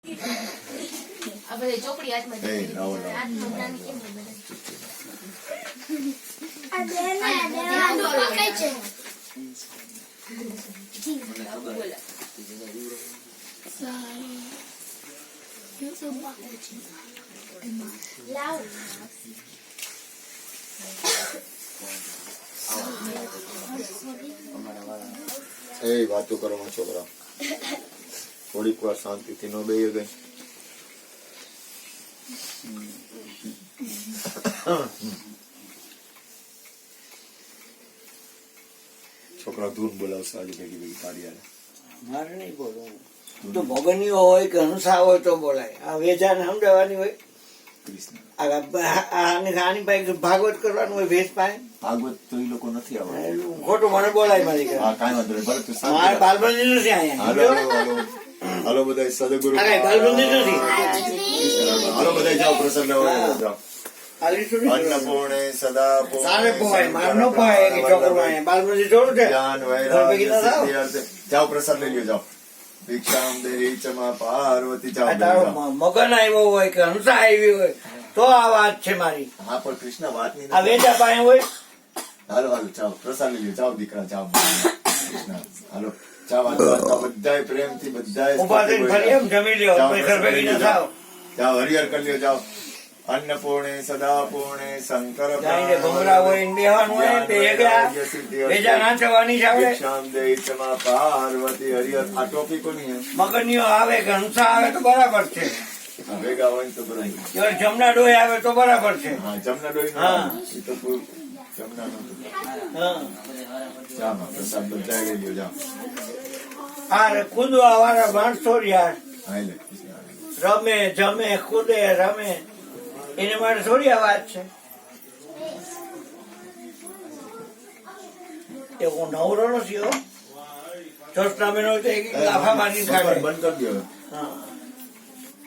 આ બધી ચોપડી હાથમાં એ લાવો લાવો હાથમાં નાની કેમ નહીં બને? આ કઈ છે? લાવ એ વાતો કરો માં છોકરા થોડીક વાર શાંતિથી નો બેહી ગઈ છોકરા ધૂન બોલાવશે આજે ભેગી ભેગી પાડી આલે મારે નહીં બોલવું તો ભગનીઓ હોય કે હંસા હોય તો બોલાય આ વેચાને સમજાવવાની હોય કૃષ્ણ આની પાસે ભાગવત કરવાનું હોય ભેસ પાસે ભાગવત તો એ લોકો નથી આવડતું ખોટું મને બોલાય મારી ઘરે. હા કાંઈ વાંધો નહીં ભલે તું શાંતિ મારે રાખ. બાલબંધી નથી અહીંયા હાલો હાલો હાલો હાલો બધા સદગુરુ આ કાંઈ બાલબંધી નથી હાલો બધા જાઓ પ્રસન્ન હોય જાઓ હાલી શું નહીં કરવાનું? અન્નપૂર્ણે સદા તારે પોહાય મારે ન પોહાય કે છોકરો અહીંયા બાલબંધી થોડું છે જ્ઞાન ઘર ભેગી વૈરાગ્ય ના થાવ. સિદ્ધિ અર્થે જાઓ પ્રસાદ લઈ લ્યો જાઓ ભિક્ષામ દેહી ચમા પાર્વતી જાઓ આ તારો જાઓ. મગન આવ્યો હોય કે હંસા આવી હોય તો આ વાત છે મારી હા પણ કૃષ્ણ વાતની આ નથી. વેચા પાસે હોય હાલો હાલો જાઓ પ્રસાદ લઈ લ્યો જાઓ દીકરા જાઓ કૃષ્ણ હાલો જાઓ બધાય પ્રેમથી બધાય ઉભા થઈને ફરી એમ જમી લ્યો જાઓ, પછી ઘર ભેગી ના થાવ જાઓ હરિહર કરી લ્યો જાઓ અન્નપૂર્ણે સદાપૂર્ણે શંકર જાઈને ભમરા હોય ને બેહવાનું હોય તે એકલા વેચા નાચવાની જ આવડે ભિક્ષામ દેહી ચમા પાર્વતી હરિહર આ ટોપી કોની હે? મગનીઓ આવે કે હંસા આવે તો બરાબર છે આ ભેગા હોય ને તો બરાબર. જો જમના ડોય આવે તો બરાબર છે હા જમના ડોઈ હા. એ તો કોઈ જમના નો હા જામાં પ્રસાદ બધાય લઈ લ્યો જાઓ આ કૂદવા વાળા માણસો રહ્યા હા લે કૃષ્ણ રમે જમે કૂદે રમે એને માટે થોડી આ વાત છે એ હું નવરો નથી હો ચોસના મહિનો તો એક લાફા મારીને કાઢે બંધ કરી દો હા